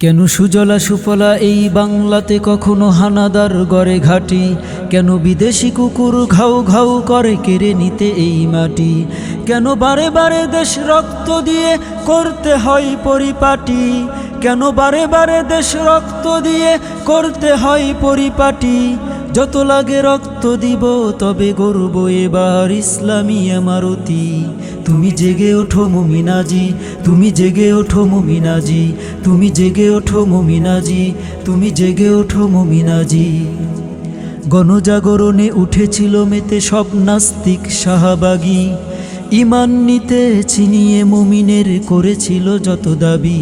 কেন সুজলা সুফলা এই বাংলাতে কখনো হানাদার গড়ে ঘাটি? কেন বিদেশি কুকুর ঘাউ ঘাউ করে কেড়ে নিতে এই মাটি? কেন বারে বারে দেশ রক্ত দিয়ে করতে হয় পরিপাটি? কেন বারে বারে দেশ রক্ত দিয়ে করতে হয় পরিপাটি? যত লাগে রক্ত দিব, তবে গর্ব এবার ইসলামী আমারতি। তুমি জেগে ওঠো মুমিনাজি, তুমি জেগে ওঠো মুমিনাজি, তুমি জেগে ওঠো মুমিনাজি, তুমি জেগে ওঠো মুমিনাজি। গণজাগরণে উঠেছিল মেতে সব নাস্তিক শাহবাগী, ইমান নিতে চিনিয়ে মুমিনের করেছিল যত দাবি।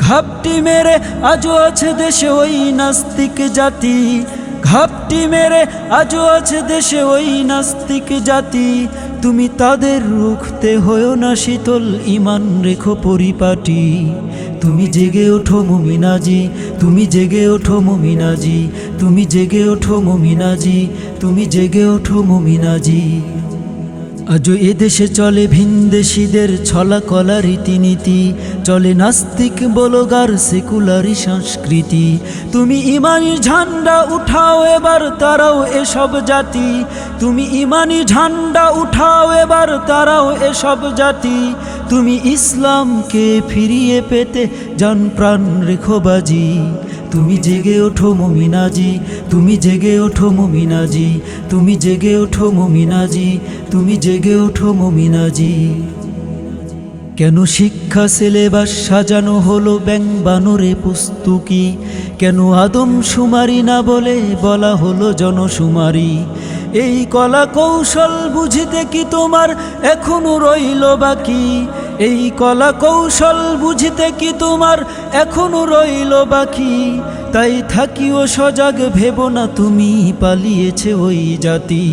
ঘাপটি মেরে আজও আছে দেশে ওই নাস্তিক জাতি, ঘাপটি মেরে আজও আছে দেশে ওই নাস্তিক জাতি। তুমি তাদের রুখতে হয়েও না শীতল, ইমান রেখো পরিপাটি। তুমি জেগে ওঠো মুমিনাজি, তুমি জেগে ওঠো মুমিনাজি, তুমি জেগে ওঠো মুমিনাজি, তুমি জেগে ওঠো মুমিনাজি। আজও এদেশে চলে ভিনদেশীদের ছলা কলা রীতিনীতি, চলে নাস্তিক বলগার সেকুলারি সংস্কৃতি। তুমি ইমানি ঝান্ডা উঠাও এবার, তারাও এসব জাতি। তুমি ইমানি ঝান্ডা উঠাও এবার, তারাও এসব জাতি। তুমি ইসলামকে ফিরিয়ে পেতে জান প্রাণ রেখো বাজি। তুমি জেগে ওঠো মুমিনাজি, তুমি জেগে ওঠো মুমিনাজি, তুমি জেগে ওঠো মুমিনাজি, তুমি জেগে ওঠো মুমিনাজি। কেন শিক্ষা সিলেবাস সাজানো হলো ব্যাং বানরে পুস্তুকি? কেন আদম শুমারি না বলে বলা হলো জনশুমারি? এই কলা কৌশল বুঝিতে কি তোমার এখনো রইল বাকি? এই কলা কৌশল বুঝিতে কি তোমার এখনো রইল বাকি? তাই থাকিও সজাগ, ভেবো না তুমি পালিয়েছে ওই জাতি।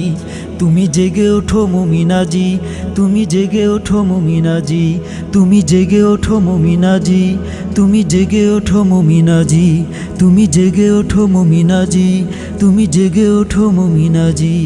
তুমি জেগে ওঠো মুমিনাজি, তুমি জেগে ওঠো মুমিনাজি, তুমি জেগে ওঠো মুমিনাজি, তুমি জেগে ওঠো মুমিনাজি, তুমি জেগে ওঠো মুমিনাজি, তুমি জেগে ওঠো মুমিনাজি।